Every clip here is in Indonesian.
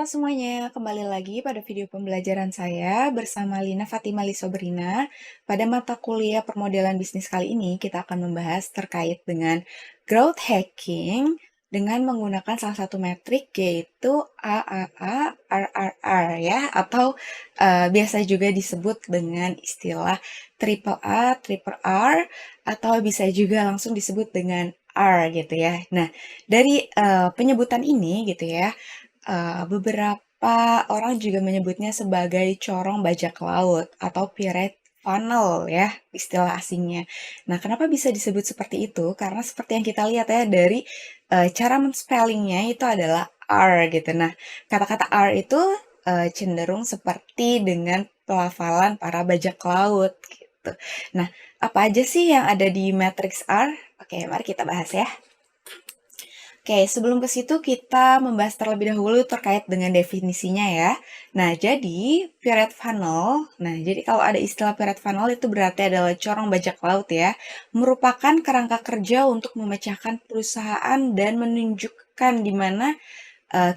semuanya, kembali lagi pada video pembelajaran saya bersama Lina Fatima Lisobrina. Pada mata kuliah permodelan bisnis kali ini, kita akan membahas terkait dengan growth hacking dengan menggunakan salah satu metrik yaitu AAA RRR ya, atau biasa juga disebut dengan istilah triple A, triple R, atau bisa juga langsung disebut dengan R gitu ya. Nah, dari penyebutan ini gitu ya, beberapa orang juga menyebutnya sebagai corong bajak laut atau pirate funnel ya, istilah asingnya. Nah, kenapa bisa disebut seperti itu? Karena seperti yang kita lihat ya dari cara men-spellingnya itu adalah R gitu. Nah, kata-kata R itu cenderung seperti dengan pelafalan para bajak laut gitu. Nah, apa aja sih yang ada di matriks R? Oke, mari kita bahas ya. Oke, sebelum ke situ kita membahas terlebih dahulu terkait dengan definisinya ya. Nah, jadi pirate funnel, jadi kalau ada istilah pirate funnel itu berarti adalah corong bajak laut ya, merupakan kerangka kerja untuk memecahkan perusahaan dan menunjukkan di mana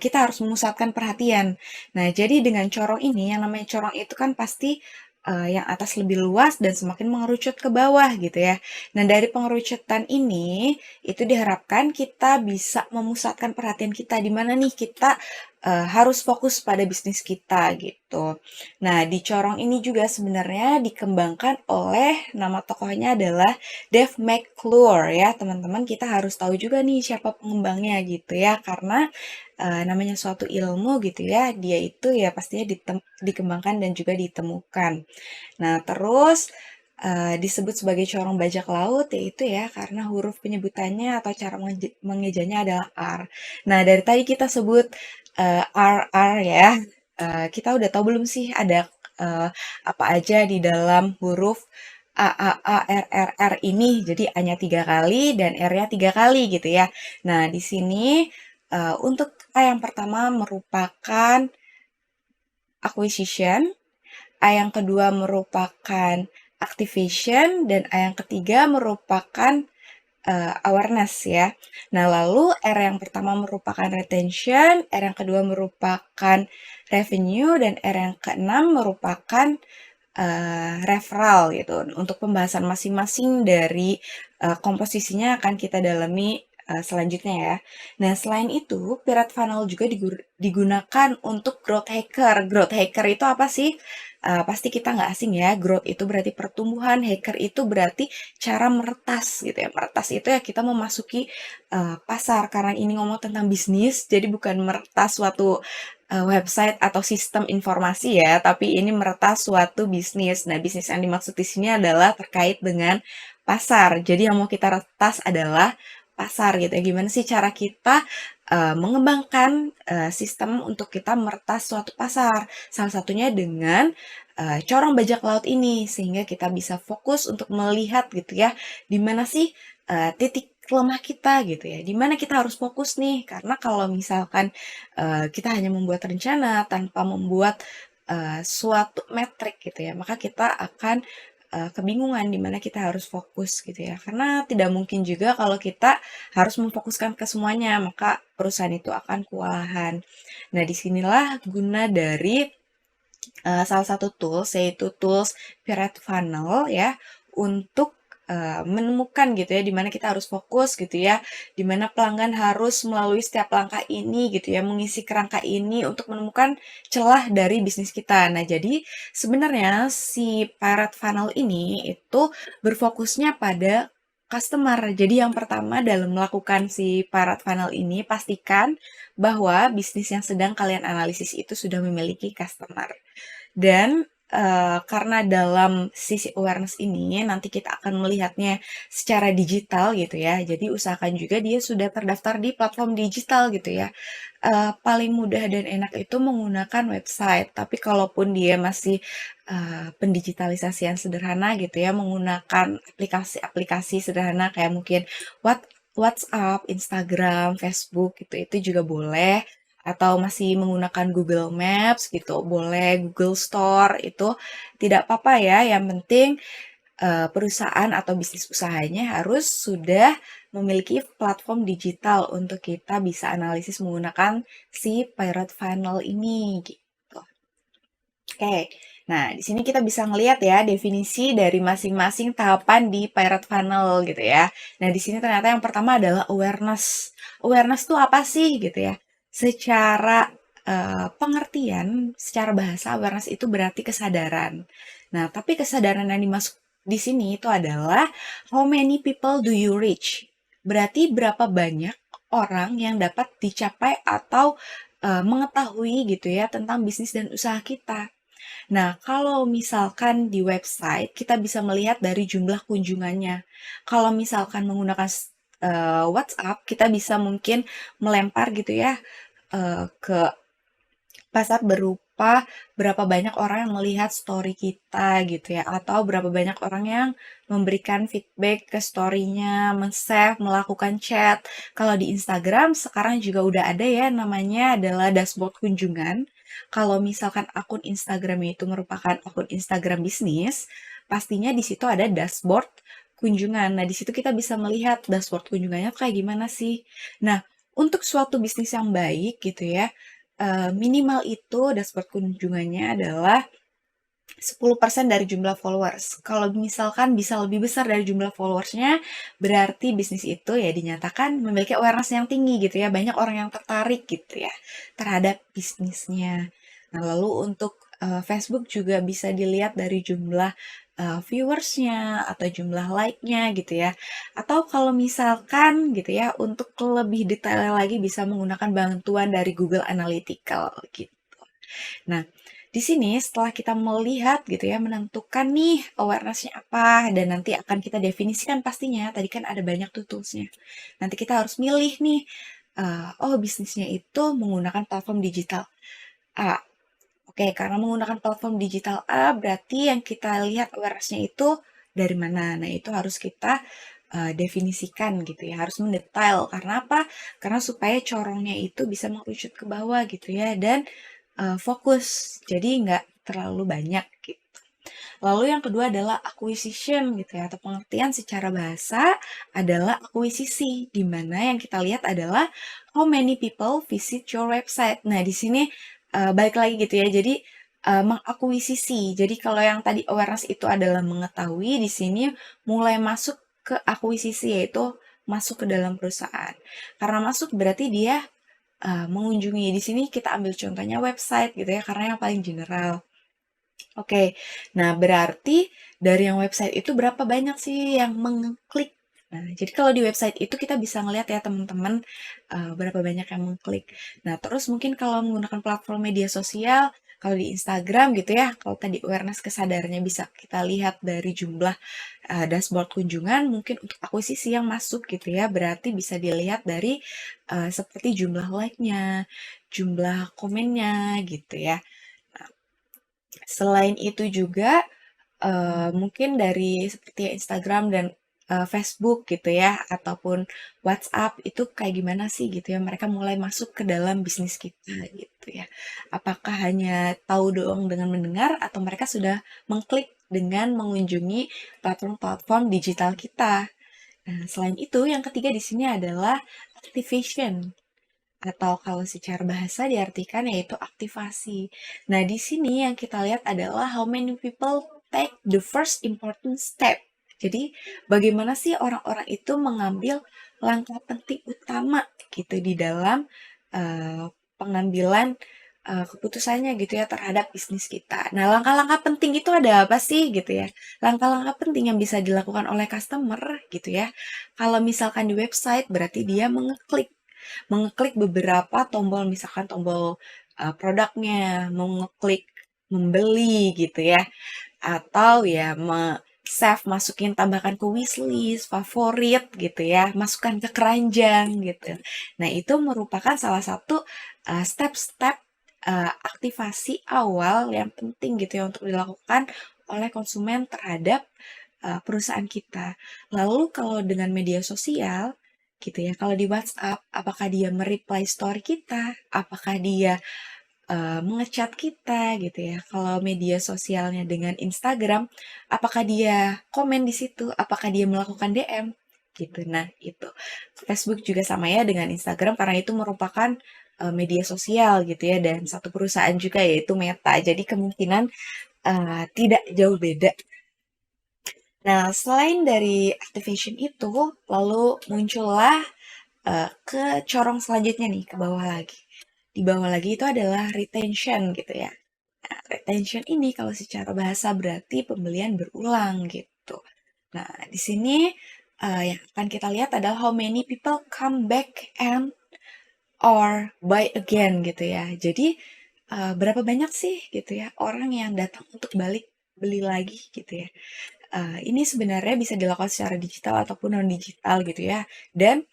kita harus memusatkan perhatian. Nah, jadi dengan corong ini, yang namanya corong itu kan pasti yang atas lebih luas dan semakin mengerucut ke bawah gitu ya. Nah, dari pengerucutan ini, itu diharapkan kita bisa memusatkan perhatian kita di mana nih kita harus fokus pada bisnis kita gitu. Nah, di corong ini juga sebenarnya dikembangkan oleh nama tokohnya adalah Dave McClure ya, teman-teman. Kita harus tahu juga nih siapa pengembangnya gitu ya, karena namanya suatu ilmu gitu ya, dia itu ya pastinya dikembangkan dan juga ditemukan. Nah, terus disebut sebagai corong bajak laut yaitu ya karena huruf penyebutannya atau cara mengejanya adalah R. Nah, dari tadi kita sebut RR ya. Kita udah tahu belum sih ada apa aja di dalam huruf A, A, A, R, R, R ini? Jadi A-nya 3 kali dan R-nya 3 kali gitu ya. Nah, di sini untuk A yang pertama merupakan acquisition, A yang kedua merupakan activation, dan A yang ketiga merupakan awareness ya. Nah, lalu R yang pertama merupakan retention, R yang kedua merupakan revenue, dan R yang keenam merupakan referral gitu. Untuk pembahasan masing-masing dari komposisinya akan kita dalami selanjutnya ya. Nah, selain itu, pirate funnel juga digunakan untuk growth hacker. Growth hacker itu apa sih? Pasti kita nggak asing ya, growth itu berarti pertumbuhan, hacker itu berarti cara meretas gitu ya. Meretas itu ya kita memasuki pasar, karena ini ngomong tentang bisnis, jadi bukan meretas suatu website atau sistem informasi ya, tapi ini meretas suatu bisnis. Nah, bisnis yang dimaksud di sini adalah terkait dengan pasar. Jadi yang mau kita retas adalah pasar gitu ya. Gimana sih cara kita mengembangkan sistem untuk kita meretas suatu pasar. Salah satunya dengan corong bajak laut ini, sehingga kita bisa fokus untuk melihat gitu ya, di mana sih titik lemah kita gitu ya, di mana kita harus fokus nih. Karena kalau misalkan kita hanya membuat rencana tanpa membuat suatu metrik gitu ya, maka kita akan kebingungan di mana kita harus fokus gitu ya. Karena tidak mungkin juga kalau kita harus memfokuskan ke semuanya, maka perusahaan itu akan kewalahan. Nah, disinilah guna dari salah satu tools, yaitu tools Pirate Funnel ya, untuk menemukan gitu ya, di mana kita harus fokus gitu ya, di mana pelanggan harus melalui setiap langkah ini gitu ya, mengisi kerangka ini untuk menemukan celah dari bisnis kita. Nah, jadi sebenarnya si Pirate Funnel ini itu berfokusnya pada customer. Jadi yang pertama dalam melakukan si Pirate Funnel ini, pastikan bahwa bisnis yang sedang kalian analisis itu sudah memiliki customer. Dan karena dalam sisi awareness ini nanti kita akan melihatnya secara digital gitu ya. Jadi usahakan juga dia sudah terdaftar di platform digital gitu ya. Paling mudah dan enak itu menggunakan website. Tapi kalaupun dia masih pendigitalisasian sederhana gitu ya, menggunakan aplikasi-aplikasi sederhana kayak mungkin WhatsApp, Instagram, Facebook gitu, itu juga boleh. Atau masih menggunakan Google Maps gitu, boleh Google Store, itu tidak apa-apa ya, yang penting perusahaan atau bisnis usahanya harus sudah memiliki platform digital untuk kita bisa analisis menggunakan si Pirate Funnel ini gitu. Oke, nah di sini kita bisa ngelihat ya definisi dari masing-masing tahapan di Pirate Funnel gitu ya. Nah di sini ternyata yang pertama adalah awareness. Awareness itu apa sih gitu ya? Secara pengertian, secara bahasa awareness itu berarti kesadaran. Nah tapi kesadaran yang dimasuk di sini itu adalah how many people do you reach? Berarti berapa banyak orang yang dapat dicapai atau mengetahui gitu ya tentang bisnis dan usaha kita. Nah, kalau misalkan di website, kita bisa melihat dari jumlah kunjungannya. Kalau misalkan menggunakan WhatsApp, kita bisa mungkin melempar gitu ya ke pasar berupa berapa banyak orang yang melihat story kita gitu ya, atau berapa banyak orang yang memberikan feedback ke story-nya, men-save, melakukan chat. Kalau di Instagram sekarang juga udah ada ya namanya adalah dashboard kunjungan. Kalau misalkan akun Instagram itu merupakan akun Instagram bisnis, pastinya di situ ada dashboard kunjungan. Nah, di situ kita bisa melihat dashboard kunjungannya kayak gimana sih. Nah, untuk suatu bisnis yang baik gitu ya, minimal itu dashboard kunjungannya adalah 10% dari jumlah followers. Kalau misalkan bisa lebih besar dari jumlah followersnya, berarti bisnis itu ya dinyatakan memiliki awareness yang tinggi gitu ya. Banyak orang yang tertarik gitu ya terhadap bisnisnya. Nah, lalu untuk Facebook juga bisa dilihat dari jumlah viewersnya atau jumlah like-nya gitu ya. Atau kalau misalkan gitu ya, untuk lebih detail lagi bisa menggunakan bantuan dari Google Analytical gitu. Nah, di sini setelah kita melihat gitu ya, menentukan nih awareness-nya apa, dan nanti akan kita definisikan pastinya, tadi kan ada banyak tuh tools-nya. Nanti kita harus milih nih, oh bisnisnya itu menggunakan platform digital A. Oke, karena menggunakan platform digital A, berarti yang kita lihat awareness-nya itu dari mana. Nah, itu harus kita definisikan gitu ya, harus mendetail. Karena apa? Karena supaya corongnya itu bisa mengerucut ke bawah gitu ya, dan fokus. Jadi nggak terlalu banyak gitu. Lalu yang kedua adalah acquisition gitu ya, atau pengertian secara bahasa adalah akuisisi, di mana yang kita lihat adalah how many people visit your website. Nah, di sini balik lagi gitu ya, jadi mengakuisisi. Jadi kalau yang tadi awareness itu adalah mengetahui, di sini mulai masuk ke akuisisi, yaitu masuk ke dalam perusahaan. Karena masuk berarti dia mengunjungi. Di sini kita ambil contohnya website gitu ya, karena yang paling general. Oke, nah berarti dari yang website itu berapa banyak sih yang mengklik? Nah, jadi kalau di website itu kita bisa ngelihat ya teman-teman berapa banyak yang mengklik. Nah, terus mungkin kalau menggunakan platform media sosial, kalau di Instagram gitu ya, kalau tadi awareness kesadarannya bisa kita lihat dari jumlah dashboard kunjungan, mungkin untuk akuisisi yang masuk gitu ya, berarti bisa dilihat dari seperti jumlah like-nya, jumlah komennya gitu ya. Selain itu juga, mungkin dari seperti Instagram dan Facebook gitu ya, ataupun WhatsApp itu kayak gimana sih gitu ya, mereka mulai masuk ke dalam bisnis kita gitu ya. Apakah hanya tahu doang dengan mendengar atau mereka sudah mengklik dengan mengunjungi platform-platform digital kita. Nah, selain itu yang ketiga di sini adalah activation atau kalau secara bahasa diartikan yaitu aktivasi. Nah, di sini yang kita lihat adalah how many people take the first important step. Jadi, bagaimana sih orang-orang itu mengambil langkah penting utama gitu di dalam pengambilan keputusannya gitu ya terhadap bisnis kita. Nah, langkah-langkah penting itu ada apa sih gitu ya? Langkah-langkah penting yang bisa dilakukan oleh customer gitu ya. Kalau misalkan di website berarti dia mengeklik beberapa tombol, misalkan tombol produknya, mau ngeklik membeli gitu ya, atau ya save, masukin, tambahkan ke wishlist, favorit gitu ya, masukkan ke keranjang gitu. Nah, itu merupakan salah satu step-step aktivasi awal yang penting gitu ya untuk dilakukan oleh konsumen terhadap perusahaan kita. Lalu kalau dengan media sosial, gitu ya, kalau di WhatsApp, apakah dia mereply story kita? Apakah dia menge-chat kita gitu ya? Kalau media sosialnya dengan Instagram, apakah dia komen di situ? Apakah dia melakukan DM? gitu. Nah, itu. Facebook juga sama ya dengan Instagram karena itu merupakan media sosial gitu ya dan satu perusahaan juga yaitu Meta. Jadi kemungkinan tidak jauh beda. Nah, selain dari activation itu, lalu muncullah ke corong selanjutnya nih, ke bawah lagi. Di bawah lagi itu adalah retention gitu ya. Nah, retention ini kalau secara bahasa berarti pembelian berulang gitu. Nah, di sini yang akan kita lihat adalah how many people come back and or buy again gitu ya. Jadi berapa banyak sih gitu ya orang yang datang untuk balik beli lagi gitu ya. Ini sebenarnya bisa dilakukan secara digital ataupun non digital gitu ya. Dan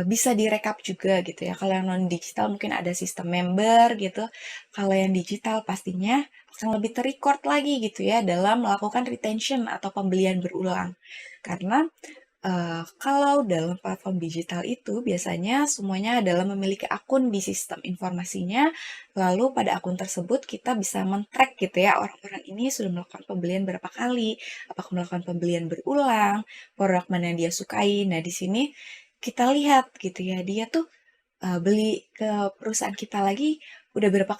bisa direkap juga gitu ya. Kalau yang non digital mungkin ada sistem member gitu. Kalau yang digital pastinya akan lebih terrecord lagi gitu ya dalam melakukan retention atau pembelian berulang. Karena kalau dalam platform digital itu biasanya semuanya adalah memiliki akun di sistem informasinya, lalu pada akun tersebut kita bisa men-track gitu ya, orang-orang ini sudah melakukan pembelian berapa kali, apakah melakukan pembelian berulang, produk mana yang dia sukai. Nah, di sini kita lihat gitu ya, dia tuh beli ke perusahaan kita lagi udah berapa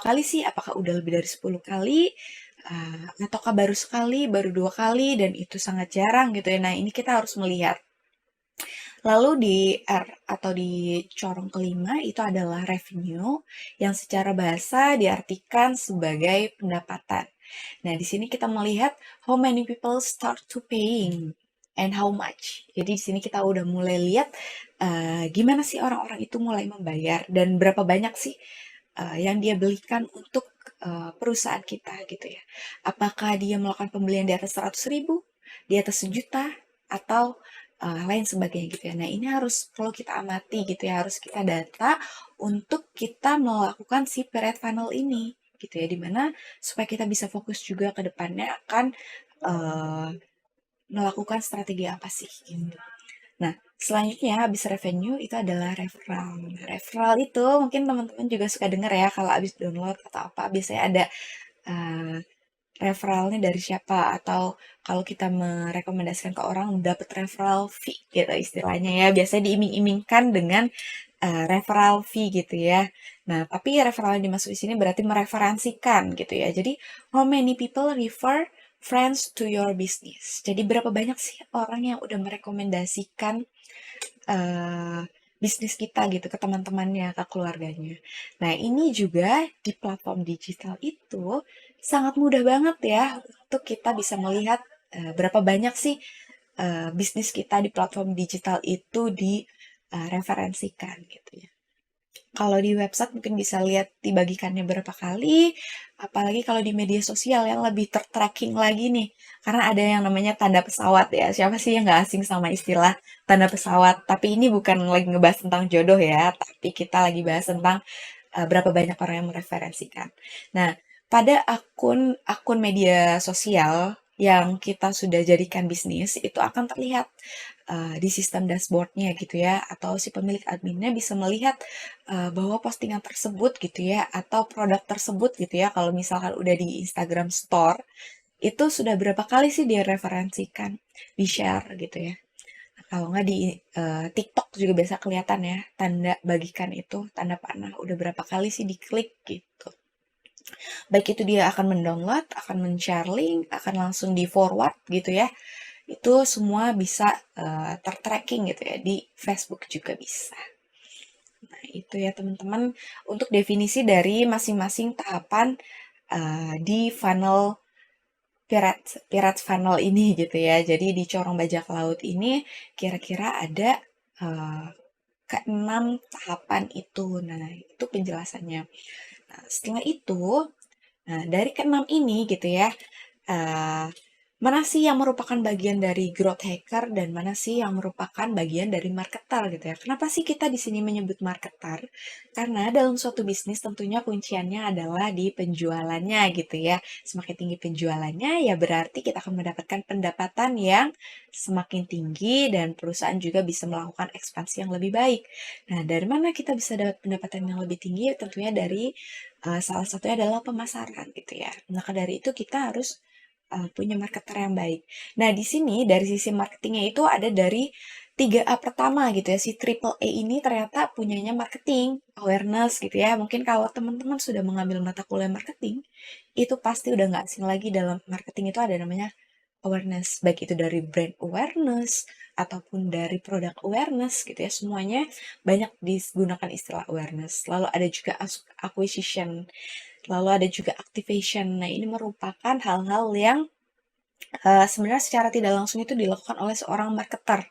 kali sih? Apakah udah lebih dari 10 kali? Ataukah baru sekali, baru 2 kali, dan itu sangat jarang gitu ya. Nah, ini kita harus melihat. Lalu di R atau di corong kelima itu adalah revenue yang secara bahasa diartikan sebagai pendapatan. Nah, di sini kita melihat how many people start to paying and how much. Jadi di sini kita udah mulai lihat gimana sih orang-orang itu mulai membayar dan berapa banyak sih yang dia belikan untuk perusahaan kita gitu ya. Apakah dia melakukan pembelian di atas 100.000, di atas 1 juta, atau lain sebagainya gitu ya. Nah, ini harus perlu kita amati gitu ya, harus kita data untuk kita melakukan si period funnel ini gitu ya, dimana supaya kita bisa fokus juga ke depannya akan uh, melakukan strategi apa sih gitu. Nah, selanjutnya habis revenue itu adalah referral. Nah, referral itu mungkin teman-teman juga suka dengar ya kalau habis download atau apa biasanya ada uh, referralnya dari siapa atau kalau kita merekomendasikan ke orang dapat referral fee gitu istilahnya ya. Biasanya diiming-imingkan dengan referral fee gitu ya. Nah, tapi referral yang dimaksud di sini berarti mereferensikan gitu ya. Jadi, how many people refer friends to your business? Jadi, berapa banyak sih orang yang udah merekomendasikan uh, bisnis kita gitu ke teman-temannya, ke keluarganya. Nah, ini juga di platform digital itu sangat mudah banget ya untuk kita bisa melihat berapa banyak sih bisnis kita di platform digital itu direferensikan gitu ya. Kalau di website mungkin bisa lihat dibagikannya berapa kali, apalagi kalau di media sosial yang lebih tertracking lagi nih. Karena ada yang namanya tanda pesawat ya. Siapa sih yang nggak asing sama istilah tanda pesawat? Tapi ini bukan lagi ngebahas tentang jodoh ya, tapi kita lagi bahas tentang berapa banyak orang yang mereferensikan. Nah, pada akun media sosial yang kita sudah jadikan bisnis, itu akan terlihat di sistem dashboardnya gitu ya, atau si pemilik adminnya bisa melihat bahwa postingan tersebut gitu ya, atau produk tersebut gitu ya, kalau misalkan udah di Instagram Store, itu sudah berapa kali sih direferensikan, di-share gitu ya. Nah, kalau nggak di TikTok juga biasa kelihatan ya, tanda bagikan itu, tanda panah, udah berapa kali sih diklik gitu. Baik itu dia akan mendownload, akan men-share link, akan langsung di-forward gitu ya. Itu semua bisa tertracking gitu ya, di Facebook juga bisa. Nah, itu ya teman-teman untuk definisi dari masing-masing tahapan di funnel Pirate Funnel ini gitu ya. Jadi di corong bajak laut ini kira-kira ada uh, keenam tahapan itu. Nah, itu penjelasannya. Nah, setelah itu, nah dari keenam ini gitu ya, uh, mana sih yang merupakan bagian dari growth hacker dan mana sih yang merupakan bagian dari marketer gitu ya. Kenapa sih kita di sini menyebut marketer? Karena dalam suatu bisnis tentunya kunciannya adalah di penjualannya gitu ya. Semakin tinggi penjualannya ya berarti kita akan mendapatkan pendapatan yang semakin tinggi dan perusahaan juga bisa melakukan ekspansi yang lebih baik. Nah, dari mana kita bisa dapat pendapatan yang lebih tinggi? Tentunya dari salah satunya adalah pemasaran gitu ya. Maka dari itu kita harus punya marketer yang baik. Nah, di sini dari sisi marketingnya itu ada dari 3A pertama gitu ya. Si triple A ini ternyata punyanya marketing, awareness gitu ya. Mungkin kalau teman-teman sudah mengambil mata kuliah marketing, itu pasti udah nggak asing lagi dalam marketing itu ada namanya awareness. Baik itu dari brand awareness, ataupun dari produk awareness gitu ya. Semuanya banyak digunakan istilah awareness. Lalu ada juga acquisition, lalu ada juga activation. Nah, ini merupakan hal-hal yang sebenarnya secara tidak langsung itu dilakukan oleh seorang marketer.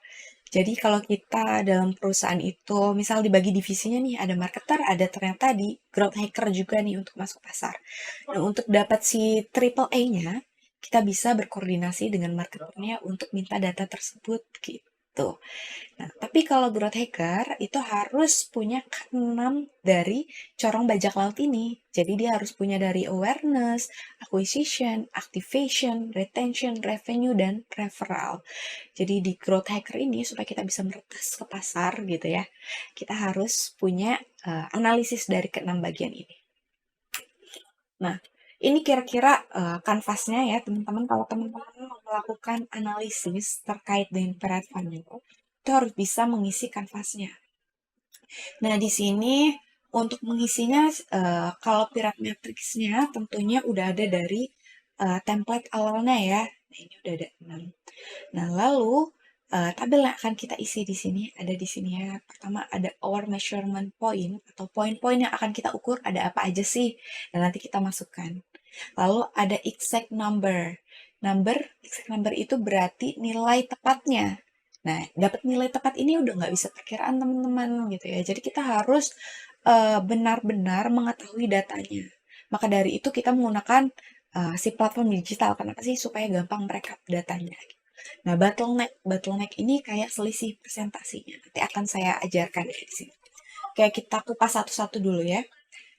Jadi kalau kita dalam perusahaan itu, misal dibagi divisinya nih, ada marketer, ada ternyata di growth hacker juga nih untuk masuk pasar. Nah, untuk dapat si triple A-nya, kita bisa berkoordinasi dengan marketernya untuk minta data tersebut gitu. Nah, tapi kalau growth hacker itu harus punya keenam dari corong bajak laut ini. Jadi dia harus punya dari awareness, acquisition, activation, retention, revenue, dan referral. Jadi di growth hacker ini supaya kita bisa meretas ke pasar gitu ya, kita harus punya analisis dari keenam bagian ini. Nah, ini kira-kira kanvasnya ya teman-teman. Kalau teman-teman mau melakukan analisis terkait dengan pyramid funnel, itu harus bisa mengisi kanvasnya. Nah, di sini untuk mengisinya, kalau pyramid matrixnya tentunya udah ada dari template awalnya ya. Nah, ini udah ada 6. Nah, lalu tabel yang akan kita isi di sini ada di sini ya. Pertama ada our measurement point atau poin-poin yang akan kita ukur ada apa aja sih. Dan nanti kita masukkan. Lalu ada exact number. Exact number itu berarti nilai tepatnya. Nah, dapat nilai tepat ini udah nggak bisa perkiraan teman-teman gitu ya. Jadi kita harus benar-benar mengetahui datanya. Maka dari itu kita menggunakan si platform digital. Kenapa sih? Supaya gampang merekap datanya. Nah, bottleneck ini kayak selisih presentasinya. Nanti akan saya ajarkan ya di sini. Kayak kita kupas satu-satu dulu ya.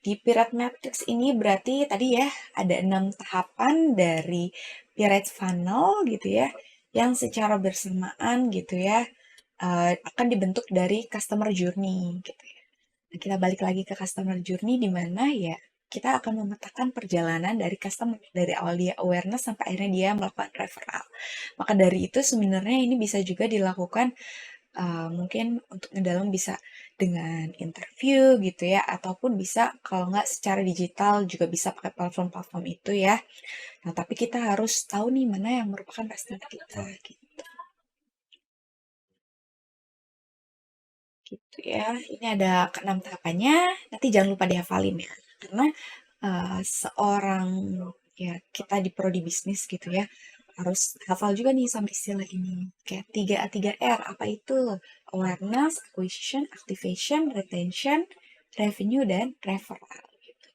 Di pyramid matrix ini berarti tadi ya ada 6 tahapan dari pyramid funnel gitu ya, yang secara bersamaan gitu ya akan dibentuk dari customer journey gitu ya. Nah, kita balik lagi ke customer journey di mana ya kita akan memetakan perjalanan dari customer dari awal dia awareness sampai akhirnya dia melakukan referral. Maka dari itu sebenarnya ini bisa juga dilakukan mungkin untuk ngedalam bisa dengan interview gitu ya, ataupun bisa kalau nggak secara digital juga bisa pakai platform-platform itu ya. Nah, tapi kita harus tahu nih mana yang merupakan customer kita gitu. Gitu ya. Ini ada keenam tahapannya. Nanti jangan lupa dihafalin ya. Karena seorang ya kita di prodi bisnis gitu ya harus hafal juga nih sama istilah ini. Kayak 3A 3R apa itu? Awareness, acquisition, activation, retention, revenue, dan referral. Gitu.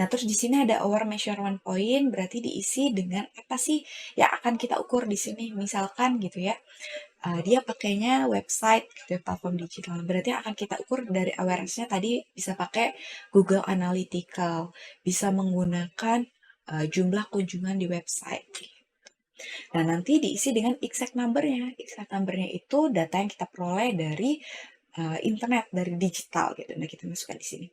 Nah, terus di sini ada our measurement point, berarti diisi dengan apa sih yang akan kita ukur di sini. Misalkan gitu ya, dia pakainya website gitu ya, platform digital. Berarti akan kita ukur dari awareness-nya tadi bisa pakai Google Analytical, bisa menggunakan jumlah kunjungan di website. Nah, nanti diisi dengan exact number-nya. Exact number-nya itu data yang kita peroleh dari internet, dari digital gitu. Nah, kita masukkan di sini.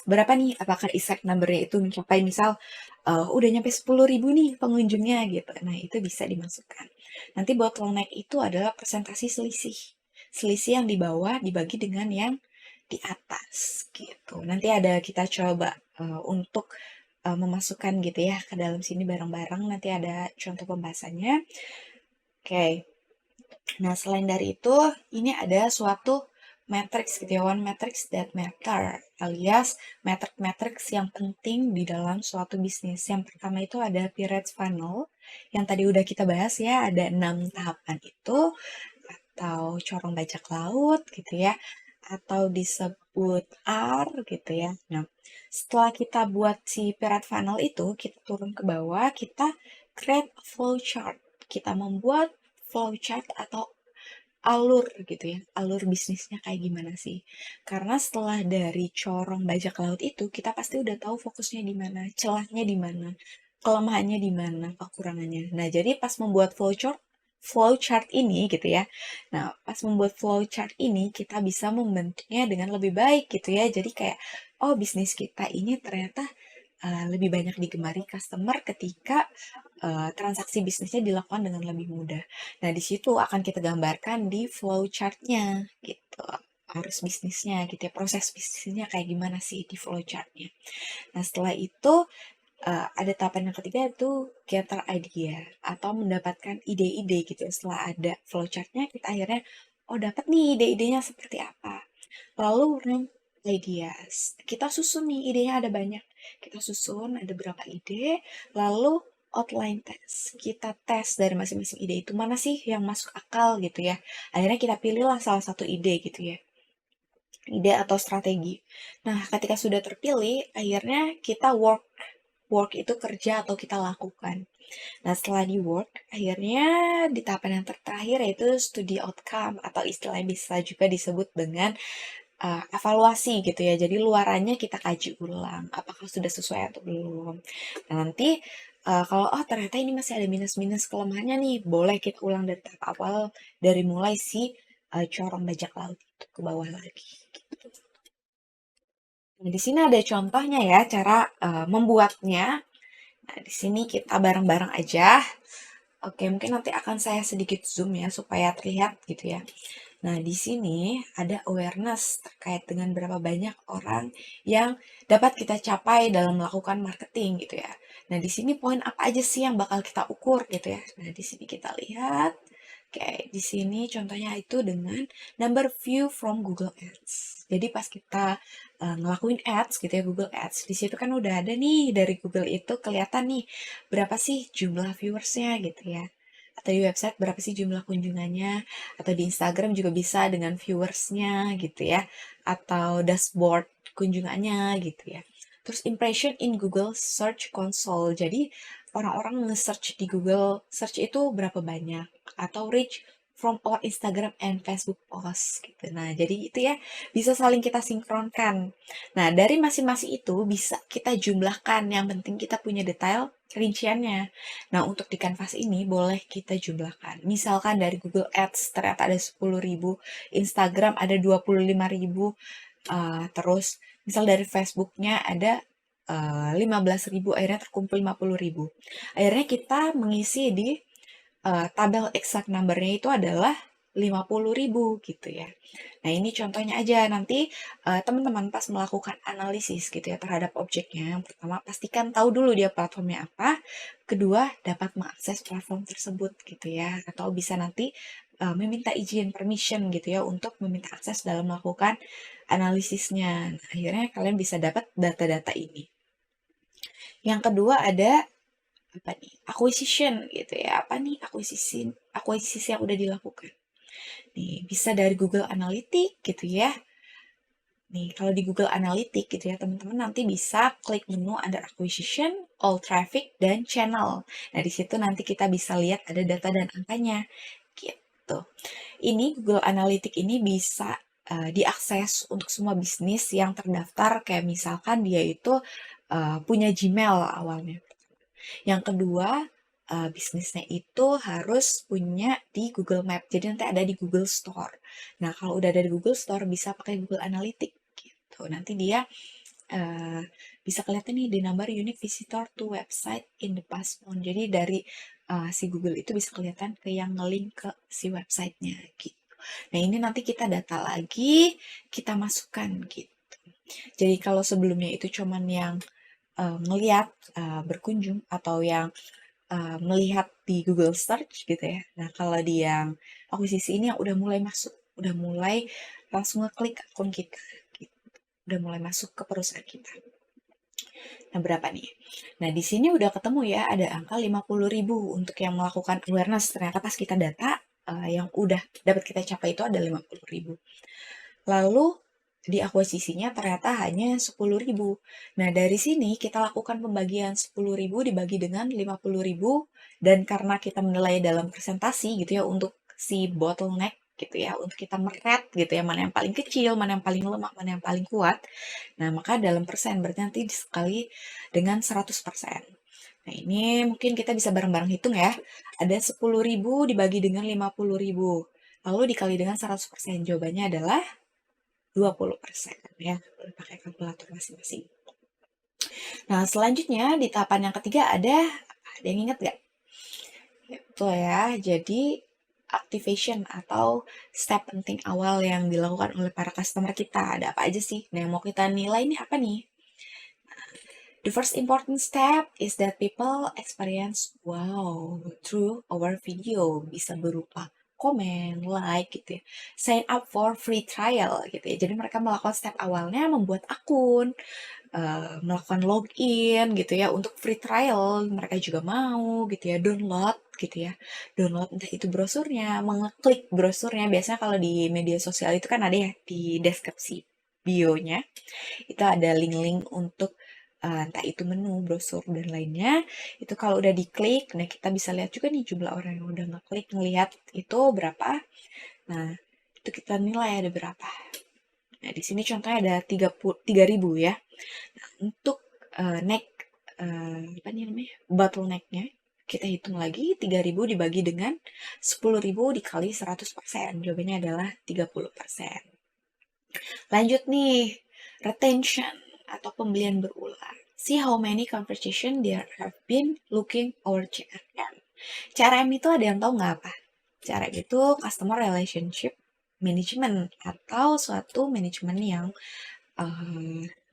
Berapa nih? Apakah exact number-nya itu mencapai misal udah nyampe 10.000 nih pengunjungnya gitu. Nah, itu bisa dimasukkan. Nanti bottleneck itu adalah presentasi selisih. Selisih yang di bawah dibagi dengan yang di atas gitu. Nanti ada kita coba untuk memasukkan gitu ya ke dalam sini bareng-bareng. Nanti ada contoh pembahasannya. Oke. Nah, selain dari itu, ini ada suatu matrix gitu ya, one matrix that matter, alias matrix yang penting di dalam suatu bisnis. Yang pertama itu ada pyramid funnel, yang tadi udah kita bahas ya, ada 6 tahapan itu, atau corong bajak laut gitu ya, atau disebut R gitu ya. Nah, setelah kita buat si pyramid funnel itu, kita turun ke bawah, kita create a flow chart. Kita membuat flow chart atau alur gitu ya, alur bisnisnya kayak gimana sih. Karena setelah dari corong bajak laut itu, kita pasti udah tahu fokusnya di mana, celahnya di mana, kelemahannya di mana, kekurangannya. Nah, jadi pas membuat flowchart ini gitu ya. Nah, pas membuat flowchart ini kita bisa membentuknya dengan lebih baik gitu ya. Jadi kayak oh bisnis kita ini ternyata lebih banyak digemari customer ketika transaksi bisnisnya dilakukan dengan lebih mudah. Nah, di situ akan kita gambarkan di flow chart-nya gitu. Arus bisnisnya gitu ya, proses bisnisnya kayak gimana sih di flow chart-nya. Nah, setelah itu ada tahapan yang ketiga itu gather idea atau mendapatkan ide-ide gitu ya. Setelah ada flow chart-nya, kita akhirnya oh dapat nih ide-idenya seperti apa. Lalu rank ideas. Kita susun nih idenya ada banyak. Kita susun ada berapa ide, lalu outline test. Kita tes dari masing-masing ide itu mana sih yang masuk akal gitu ya. Akhirnya kita pilihlah salah satu ide gitu ya. Ide atau strategi. Nah, ketika sudah terpilih, akhirnya kita work. Work itu kerja atau kita lakukan. Nah, setelah di work, akhirnya di tahapan yang terakhir yaitu studi outcome atau istilahnya bisa juga disebut dengan evaluasi gitu ya. Jadi luarannya kita kaji ulang, apakah sudah sesuai atau belum. Nah, nanti kalau ternyata ini masih ada minus-minus kelemahannya nih, boleh kita ulang dari tahap awal, dari mulai si corong bajak laut itu ke bawah lagi. Gitu. Nah, di sini ada contohnya ya cara membuatnya. Nah, di sini kita bareng-bareng aja. Oke, mungkin nanti akan saya sedikit zoom ya supaya terlihat gitu ya. Nah, di sini ada awareness terkait dengan berapa banyak orang yang dapat kita capai dalam melakukan marketing gitu ya. Nah, di sini poin apa aja sih yang bakal kita ukur gitu ya. Nah, di sini kita lihat. Oke, di sini contohnya itu dengan number view from Google Ads. Jadi pas kita ngelakuin ads gitu ya, Google Ads, di situ kan udah ada nih dari Google itu kelihatan nih berapa sih jumlah viewersnya gitu ya. Atau di website berapa sih jumlah kunjungannya, atau di Instagram juga bisa dengan viewersnya gitu ya, atau dashboard kunjungannya gitu ya. Terus impression in Google Search Console. Jadi orang-orang nge-search di Google Search itu berapa banyak, atau reach from our Instagram and Facebook post gitu. Nah, jadi itu ya bisa saling kita sinkronkan. Nah, dari masing-masing itu bisa kita jumlahkan. Yang penting kita punya detail rinciannya. Nah, untuk di Canvas ini boleh kita jumlahkan. Misalkan dari Google Ads ternyata ada 10.000, Instagram ada 25.000, terus misal dari Facebooknya ada 15.000, akhirnya terkumpul 50.000. Akhirnya kita mengisi di tabel exact number-nya itu adalah 50.000 gitu ya. Nah, ini contohnya aja. Nanti teman-teman pas melakukan analisis gitu ya terhadap objeknya, yang pertama pastikan tahu dulu dia platformnya apa, kedua dapat mengakses platform tersebut gitu ya, atau bisa nanti meminta izin permission gitu ya untuk meminta akses dalam melakukan analisisnya. Nah, akhirnya kalian bisa dapat data-data ini. Yang kedua ada apa nih? Acquisition gitu ya. Apa nih akuisisi yang udah dilakukan? Nih, bisa dari Google Analytics gitu ya. Nih, kalau di Google Analytics gitu ya, teman-teman nanti bisa klik menu under acquisition, all traffic, dan channel. Nah, di situ nanti kita bisa lihat ada data dan angkanya. Gitu. Ini Google Analytics ini bisa diakses untuk semua bisnis yang terdaftar, kayak misalkan dia itu punya Gmail awalnya. Yang kedua, bisnisnya itu harus punya di Google Map. Jadi nanti ada di Google Store. Nah, kalau udah ada di Google Store, bisa pakai Google Analytics gitu. Nanti dia bisa kelihatan nih the number unique visitor to website in the past month. Jadi dari si Google itu bisa kelihatan ke yang nge-link ke si websitenya gitu. Nah, ini nanti kita data lagi, kita masukkan gitu. Jadi kalau sebelumnya itu cuman yang ngelihat berkunjung atau yang melihat di Google Search gitu ya. Nah, kalau di yang akuisisi ini yang udah mulai masuk, udah mulai langsung ngeklik akun kita, gitu. Udah mulai masuk ke perusahaan kita. Nah, berapa nih? Nah, di sini udah ketemu ya, ada angka 50.000 untuk yang melakukan awareness. Ternyata pas kita data, yang udah dapat kita capai itu ada 50.000. Lalu di akuisisinya ternyata hanya 10.000. Nah, dari sini kita lakukan pembagian 10.000 dibagi dengan 50.000, dan karena kita menilai dalam presentasi gitu ya untuk si bottleneck gitu ya, untuk kita meret gitu ya, mana yang paling kecil, mana yang paling lemah, mana yang paling kuat. Nah, maka dalam persen berarti nanti disekali dengan 100%. Nah, ini mungkin kita bisa bareng-bareng hitung ya. Ada 10.000 dibagi dengan 50.000. Lalu dikali dengan 100%. Jawabannya adalah 20% ya, boleh pakai kalkulator masing-masing. Nah, selanjutnya di tahapan yang ketiga ada yang ingat nggak? Betul ya. Jadi activation atau step penting awal yang dilakukan oleh para customer kita. Ada apa aja sih? Nah, yang mau kita nilai ini apa nih? The first important step is that people experience wow through our video, bisa berupa komen, like gitu ya. Sign up for free trial gitu ya. Jadi mereka melakukan step awalnya membuat akun, melakukan login gitu ya untuk free trial. Mereka juga mau gitu ya download gitu ya. Download entah itu brosurnya, mengeklik brosurnya. Biasanya kalau di media sosial itu kan ada ya di deskripsi bio-nya itu ada link-link untuk entah itu menu, brosur, dan lainnya. Itu kalau udah diklik, nah kita bisa lihat juga nih jumlah orang yang udah ngeklik, ngelihat itu berapa. Nah, itu kita nilai ada berapa. Nah, di sini contohnya ada 3.000 ya. Nah, untuk neck, apa nih namanya, bottleneck-nya, kita hitung lagi 3.000 dibagi dengan 10.000 dikali 100%. Jawabannya adalah 30%. Lanjut nih, retention atau pembelian berulang. See how many conversation there have been looking our CRM. CRM itu ada yang tahu nggak apa? CRM itu Customer Relationship Management atau suatu manajemen yang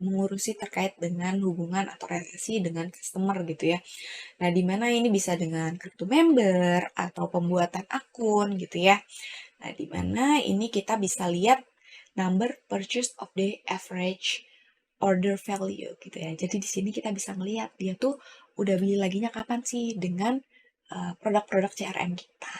mengurusi terkait dengan hubungan atau relasi dengan customer gitu ya. Nah, di mana ini bisa dengan kartu member atau pembuatan akun gitu ya. Nah, di mana ini kita bisa lihat number purchase of the average order value gitu ya. Jadi di sini kita bisa melihat dia tuh udah beli laginya kapan sih dengan produk-produk CRM kita.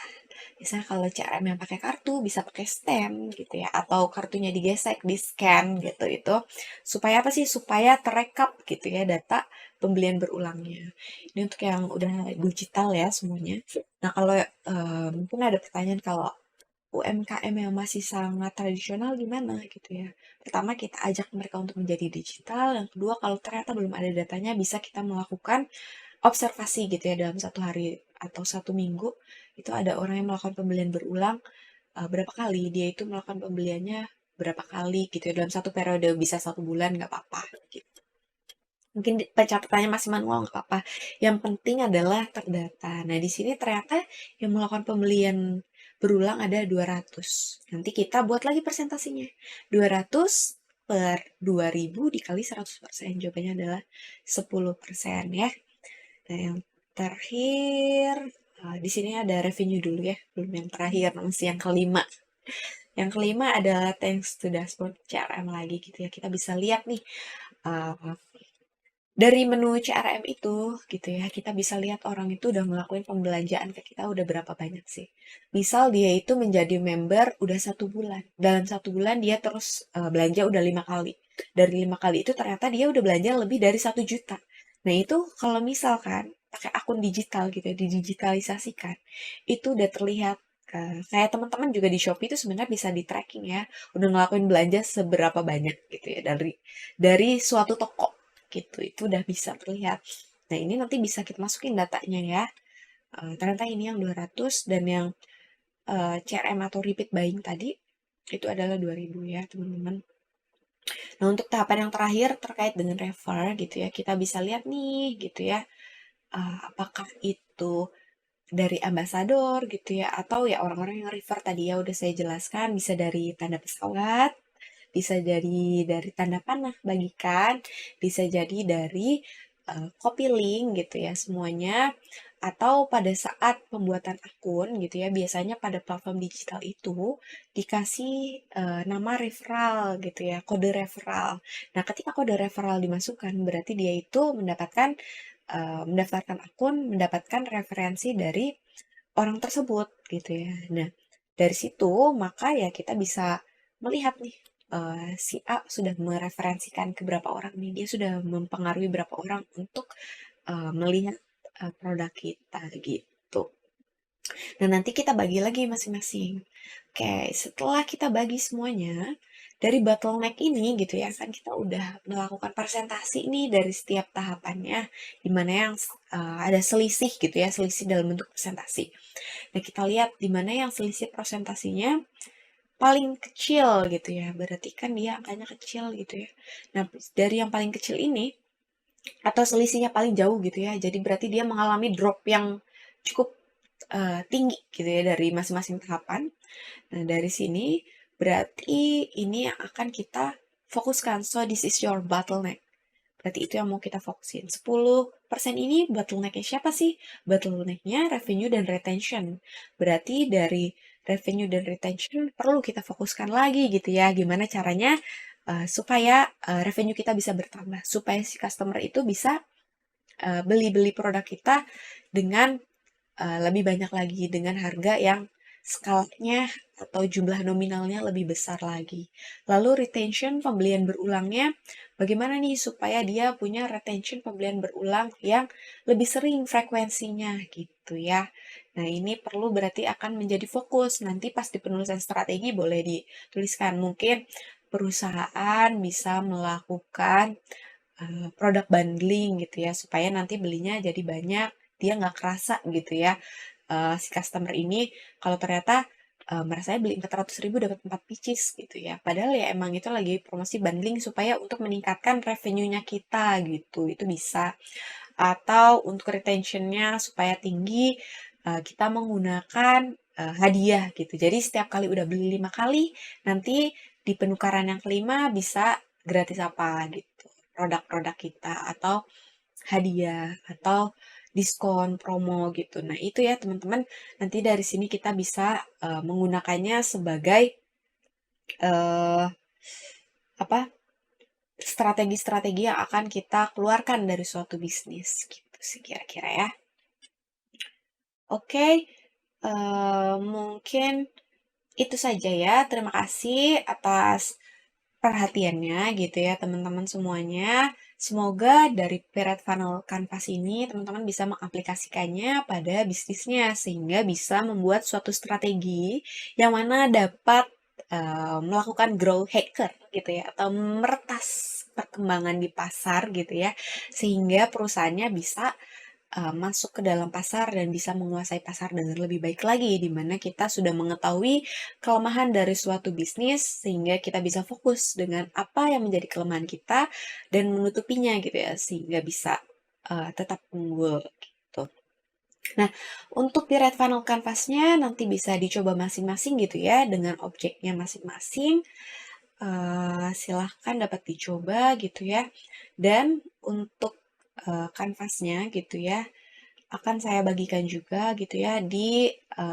Misalnya kalau CRM yang pakai kartu bisa pakai stem gitu ya, atau kartunya digesek, di scan gitu itu supaya apa sih? Supaya terekap gitu ya data pembelian berulangnya. Ini untuk yang udah digital ya semuanya. Nah kalau mungkin ada pertanyaan kalau UMKM yang masih sangat tradisional gimana gitu ya. Pertama kita ajak mereka untuk menjadi digital. Yang kedua kalau ternyata belum ada datanya bisa kita melakukan observasi gitu ya dalam satu hari atau satu minggu. Itu ada orang yang melakukan pembelian berulang berapa kali. Dia itu melakukan pembeliannya berapa kali gitu ya. Dalam satu periode bisa 1 bulan nggak apa-apa gitu. Mungkin pencatatannya masih manual nggak apa-apa. Yang penting adalah terdata. Nah, di sini ternyata yang melakukan pembelian berulang ada 200. Nanti kita buat lagi presentasinya. 200 per 2.000 dikali 100%. Jawabannya adalah 10% ya. Nah, yang terakhir, di sini ada revenue dulu ya. Belum yang terakhir, masih yang kelima. Yang kelima adalah thanks to dashboard CRM lagi gitu ya. Kita bisa lihat nih, uh, dari menu CRM itu gitu ya, kita bisa lihat orang itu udah ngelakuin pembelanjaan ke kita udah berapa banyak sih. Misal dia itu menjadi member udah 1 bulan. Dalam 1 bulan dia terus belanja udah 5 kali. Dari 5 kali itu ternyata dia udah belanja lebih dari 1 juta. Nah itu kalau misalkan pakai akun digital gitu ya, didigitalisasikan, itu udah terlihat kayak teman-teman juga di Shopee itu sebenarnya bisa di tracking ya, udah ngelakuin belanja seberapa banyak gitu ya dari suatu toko gitu itu udah bisa terlihat. Nah ini nanti bisa kita masukin datanya ya. Ternyata ini yang 200 dan yang CRM atau repeat buying tadi itu adalah 2.000 ya teman-teman. Nah untuk tahapan yang terakhir terkait dengan refer gitu ya kita bisa lihat nih gitu ya apakah itu dari ambasador gitu ya atau ya orang-orang yang refer tadi ya udah saya jelaskan bisa dari tanda pesawat, bisa dari tanda panah bagikan, bisa jadi dari copy link gitu ya semuanya, atau pada saat pembuatan akun gitu ya, biasanya pada platform digital itu dikasih nama referral gitu ya, kode referral. Nah, ketika kode referral dimasukkan, berarti dia itu mendaftarkan akun, mendapatkan referensi dari orang tersebut gitu ya. Nah, dari situ maka ya kita bisa melihat nih si A sudah mereferensikan ke berapa orang nih, dia sudah mempengaruhi berapa orang untuk melihat produk kita gitu. Nah, nanti kita bagi lagi masing-masing. Oke, setelah kita bagi semuanya, dari bottleneck ini gitu ya, kan kita udah melakukan presentasi ini dari setiap tahapannya, di mana yang ada selisih gitu ya, selisih dalam bentuk presentasi. Nah, kita lihat di mana yang selisih presentasinya paling kecil gitu ya, berarti kan dia angkanya kecil gitu ya. Nah, dari yang paling kecil ini, atau selisihnya paling jauh gitu ya, jadi berarti dia mengalami drop yang cukup tinggi gitu ya dari masing-masing tahapan. Nah, dari sini berarti ini yang akan kita fokuskan. So, this is your bottleneck. Berarti itu yang mau kita fokusin. 10% ini bottleneck-nya siapa sih? Bottleneck-nya revenue dan retention. Berarti dari revenue dan retention perlu kita fokuskan lagi gitu ya. Gimana caranya supaya revenue kita bisa bertambah. Supaya si customer itu bisa beli-beli produk kita dengan lebih banyak lagi dengan harga yang skalanya atau jumlah nominalnya lebih besar lagi. Lalu retention pembelian berulangnya, bagaimana nih supaya dia punya retention pembelian berulang yang lebih sering frekuensinya gitu ya. Nah ini perlu berarti akan menjadi fokus. Nanti pas di penulisan strategi boleh dituliskan. Mungkin perusahaan bisa melakukan produk bundling gitu ya, supaya nanti belinya jadi banyak, dia nggak kerasa gitu ya, si customer ini kalau ternyata merasanya beli 400.000 dapat 4 pieces gitu ya. Padahal ya emang itu lagi promosi bundling supaya untuk meningkatkan revenue-nya kita gitu, itu bisa. Atau untuk retention-nya supaya tinggi, kita menggunakan hadiah gitu. Jadi setiap kali udah beli 5 kali, nanti di penukaran yang kelima bisa gratis apa gitu, produk-produk kita atau hadiah atau diskon promo gitu. Nah, itu ya teman-teman, nanti dari sini kita bisa menggunakannya sebagai eh, apa? Strategi-strategi yang akan kita keluarkan dari suatu bisnis gitu sih kira-kira ya. Oke, mungkin itu saja ya. Terima kasih atas perhatiannya gitu ya teman-teman semuanya. Semoga dari Pirate Funnel Canvas ini teman-teman bisa mengaplikasikannya pada bisnisnya sehingga bisa membuat suatu strategi yang mana dapat melakukan grow hacker gitu ya atau meretas perkembangan di pasar gitu ya sehingga perusahaannya bisa masuk ke dalam pasar dan bisa menguasai pasar dengan lebih baik lagi, di mana kita sudah mengetahui kelemahan dari suatu bisnis, sehingga kita bisa fokus dengan apa yang menjadi kelemahan kita dan menutupinya gitu ya, sehingga bisa tetap unggul gitu. Nah, untuk di Red Funnel Canvas-nya nanti bisa dicoba masing-masing gitu ya, dengan objeknya masing-masing. Silahkan dapat dicoba gitu ya. Dan untuk kanvasnya gitu ya, akan saya bagikan juga gitu ya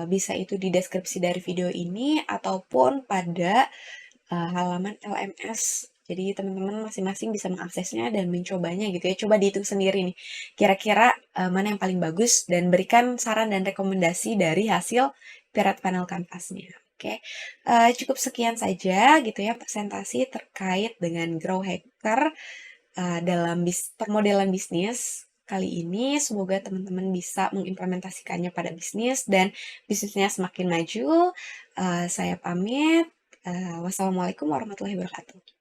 bisa itu di deskripsi dari video ini ataupun pada halaman LMS. Jadi teman-teman masing-masing bisa mengaksesnya dan mencobanya gitu ya. Coba dihitung sendiri nih. Kira-kira mana yang paling bagus dan berikan saran dan rekomendasi dari hasil Pirate Panel Canvas-nya. Oke, cukup sekian saja gitu ya presentasi terkait dengan Grow Hacker dalam permodelan bisnis kali ini. Semoga teman-teman bisa mengimplementasikannya pada bisnis dan bisnisnya semakin maju. Saya pamit. Wassalamualaikum warahmatullahi wabarakatuh.